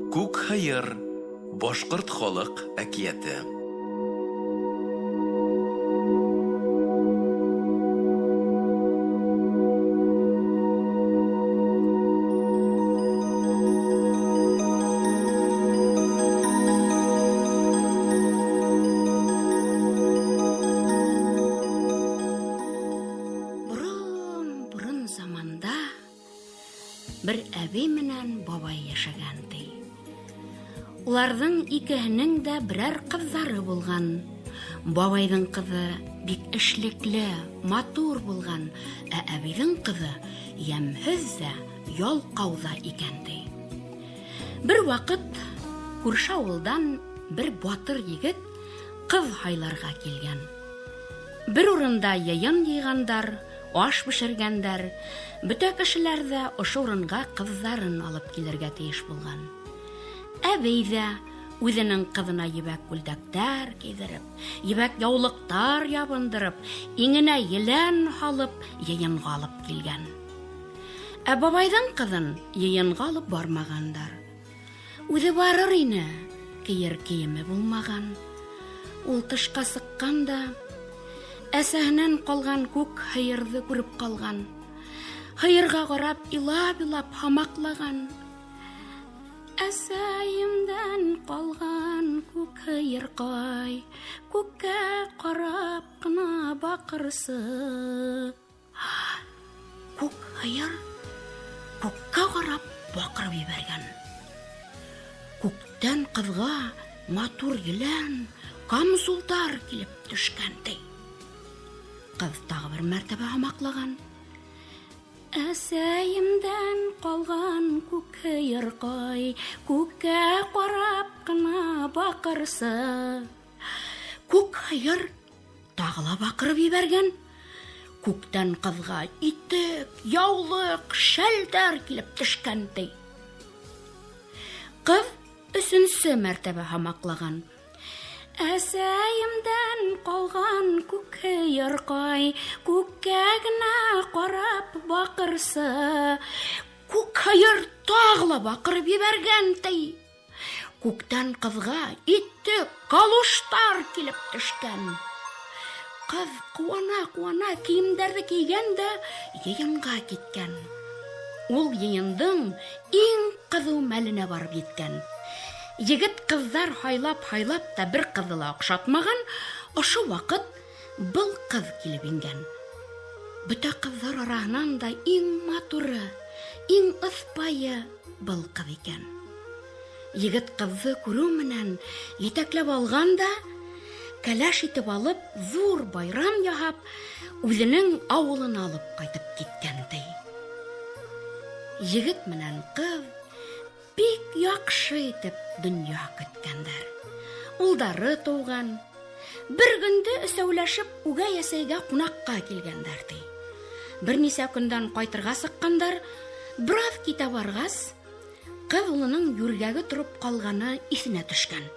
Күк һыйыр башҡорт халыҡ әкиәте. Бурын заманда бер әбей менән бабай яшәгән ди. Уларҙың икеһенең дә берәр ҡыҙҙары булған. Бабайҙың ҡыҙы бик эшлекле, матур булған, ә әбейҙең ҡыҙы йәмһеҙ ҙә, ялҡау ҙа икән ди. Бер ваҡыт күрше ауылдан бер батыр егет ҡыҙ һайларға килгән. Бер урында йыйын йыйғандар, аш бешергәндәр, бөтә кешеләр ҙә ошо урынға ҡыҙҙарын алып килергә тейеш булған. Әбей ҙә үҙенең ҡыҙына ебәк күлдәктәр кейҙереп, ебәк яулыҡтар ябындырып, иңенә елән һалып, йыйынға алып килгән. Ә бабайҙың ҡыҙын йыйынға алып бармағандар. Үҙе барыр ине, кейер кейеме булмаған. Ул тышҡа сыҡҡан да, әсәһенән ҡалған күк һыйырҙы күреп ҡалған. Һыйырға ҡарап, илап-илап һамаҡлаған. Әсәйемдән ҡалған күк һыйырҡай, күккә ҡарап ҡына баҡырсы. Күк һыйыр күккә ҡарап баҡырып ебәргән. Күктән ҡыҙға матур елән, камзулдар килеп төшкән ди. Ҡыҙ тағы бер мәртәбә һамаҡлаған. Әсәйемдән ҡалған күк һыйырҡай, күккә ҡарап ҡына баҡырсы. Күк һыйыр тағы ла баҡырып ебәргән. Күктән ҡыҙға итек, яулыҡ, шәлдәр килеп төшкән ди. Ҡыҙ өсөнсө мәртәбә һамаҡлаған. Әсәйемдән ҡалған күк һыйырҡай, күккә генә ҡарап баҡырсы. Күк һыйыр тағы ла баҡырып ебәргән ди. Күктән ҡыҙға итек, калуштар килеп төшкән. Ҡыҙ ҡыуана-ҡыуана кейемдәрҙе кейгән дә йыйынға киткән. Ул йыйындың иң ҡыҙыу мәленә барып еткән. Егет ҡыҙҙар һайлап та бер ҡыҙҙы ла оҡшатмаған, ошо ваҡыт был ҡыҙ килеп ингән. Бөтә ҡыҙҙар араһынан да иң матуры, иң ыҫпайы был ҡыҙ икән. Егет ҡыҙҙы күреү менән етәкләп алған да, кәләш итеп алып, ҙур байрам яһап, үҙенең ауылына алып ҡайтып киткән ди. Егет менән ҡыҙ бик яҡшы итеп донъя көткәндәр. Улдары тыуған. Бер көндө өсәүләшеп үгәй әсәйгә ҡунаҡҡа килгәндәр ди. Бер нисә көндән ҡайтырға сыҡҡандар, бер китә барғас, ҡыҙ улының юргәге тороп ҡалғаны иҫенә төшкән.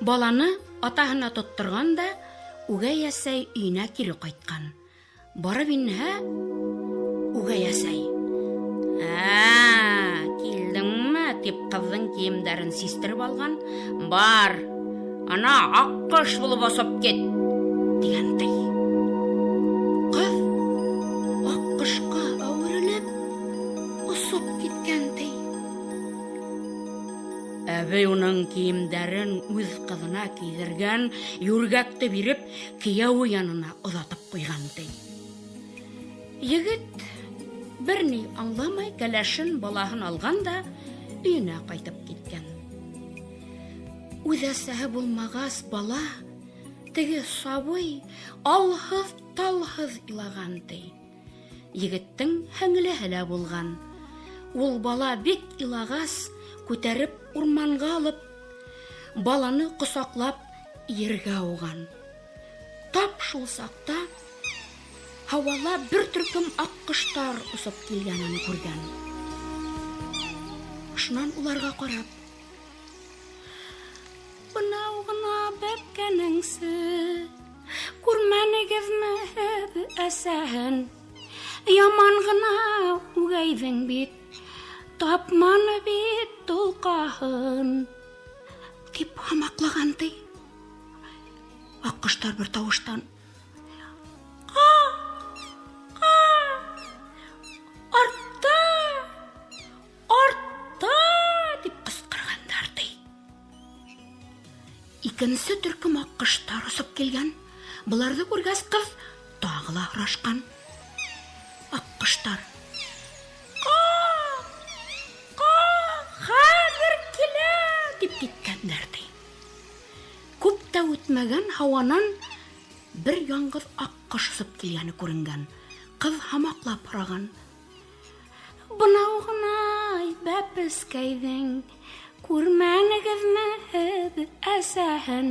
Баланы атаһына тотторған да, үгәй әсәй өйөнә кире ҡайтҡан. Барып инһә, үгәй әсәй: килдеңме? Тип ҡыҙҙың кейемдәрен систереп алған. Бар, ана аҡҡош булып осоп кит, дигән ди. Ҡыҙ аҡҡошҡа әүерелеп осоп киткән ди. Әбей уның кейемдәрен үҙ ҡыҙына кейҙергән, юргәкте биреп, кейәүе янына оҙатып ҡуйған ди. Егет бер ни аңламай кәләшен балаһын алған да өйөнә ҡайтып киткән. Үҙ әсәһе булмағас бала, теге сабый алһыҙ-талһыҙ илаған ди. Егеттең һеңлеһе лә булған. Ул бала бик илағас, күтәреп урманға алып, баланы ҡосаҡлап ергә уған. Тап шул саҡта һауала бер төркөм аҡҡоштар осоп килгәнен күргән. Шунан уларға ҡарап: бынау ғына бәпкәнеңсе, күрмәнегеҙме һеҙ әсәһен? Яман ғына үгәйҙең бит, тапманы бит толкаһын, дип хамаклаган ди. Аккоштар бер тавыштан: "Артта! Артта!" дип кычкыргандар ди. Икенче төркем аккоштар усып килгән. Буларды күргәс, кыз тагыла һорашкан. Аккоштар: "Хәзер килә!" дип киткәннәр ди. Күп тә үтмәгән, һаванан бер яңгыр аккош усып килгәне күренгән. Кыз хамаклап һораган: "Бынау гына бәпескәйҙең, күрмәнегеҙме һеҙ әсәһен?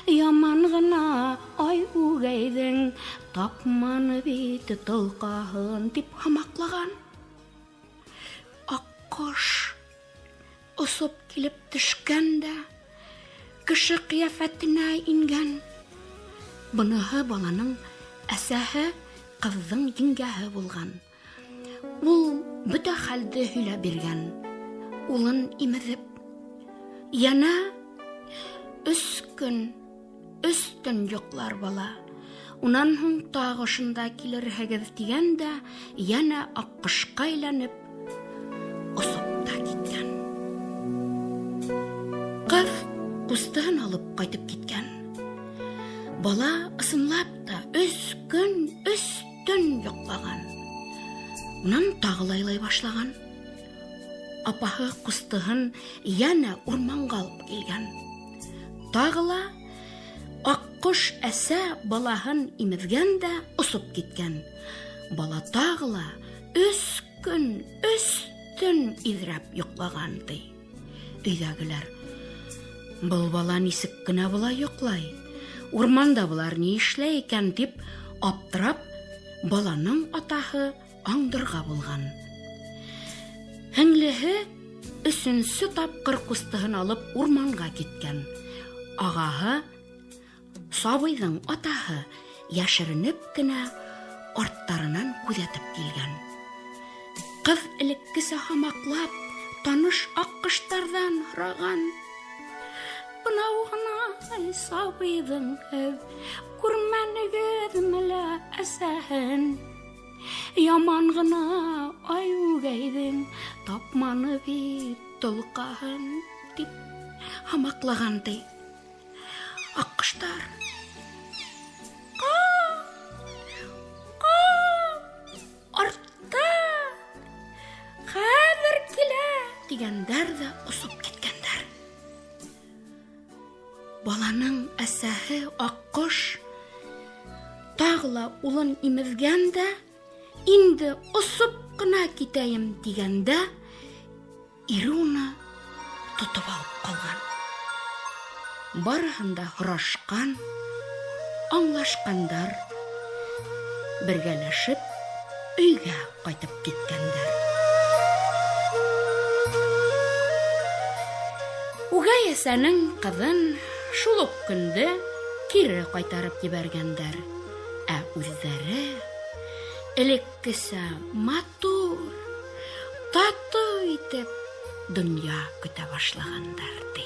Яман гына ай үгәйҙең, тапманы бит толҡаһын", дип хамаклаган. Акҡош осоп килеп төшкән дә кеше ҡиәфәтенә ингән. Быныһы баланың әсәһе, ҡыҙҙың еңгәһе булған. Ул бөтә хәлде һөйләп биргән. Улын имеҙеп, яна 3 көн, 3 төн йоҡлар бала. Унан һуң тағы шунда килерһегеҙ тигән дә, яна аҡҡошҡа әйләнеп, осоп та киткән. Ҡыҙ ҡустыһын алып ҡайтып киткән. Бала ысынлап та 3 көн, 3 төн йоҡлаған. Унан тағы лайлай башлаган. Апаһы ҡустыһын яна урманға алып килгән. Тағы ла аҡҡош әсә балаһын имеҙгән дә осоп киткән. Бала тағы ла 3 көн, 3 төн иҙрәп йоҡлаған ди. Өйҙәгеләр: "Был бала нисек кенә былай йоҡлай? Урманда былар ни эшләй икән?" дип аптырап, баланың атаһы аңдырға булған. Һеңлеһе 3-нче тапҡыр ҡустыһын алып урманға киткән. Ағаһы, сабыйҙың атаһы, йәшеренеп кенә арттарынан күҙәтеп килгән. Ҡыҙ элеккесә хамаҡлап, таныш аҡҡоштарҙан һораған: "Бынау гына сабыйҙың һеҙ, күрмәнегеҙме лә әсәһен? Яман гына ай үгәйҙең, тапманы бит толҡаһын", дип хамаҡлаған ди. Аҡҡоштар: "Артта! Хәҙер килә!" дигәндәр ҙә осоп киткәндәр. Баланың әсәһе аҡҡош тағы ла улын имеҙгән дә, инде осоп ҡына китәйем дигәндә, ире уны тотоп алып ҡалған. Барыһында һорашҡан, аңлашҡандар, бергәләшеп өйгә ҡайтып киткәндәр. Үгәй әсәнең ҡыҙын шул уҡ көндө кире ҡайтарып ебәргәндәр, ә үҙҙәре элеккесә матур, татыу итеп донъя көтә башлағандар ди.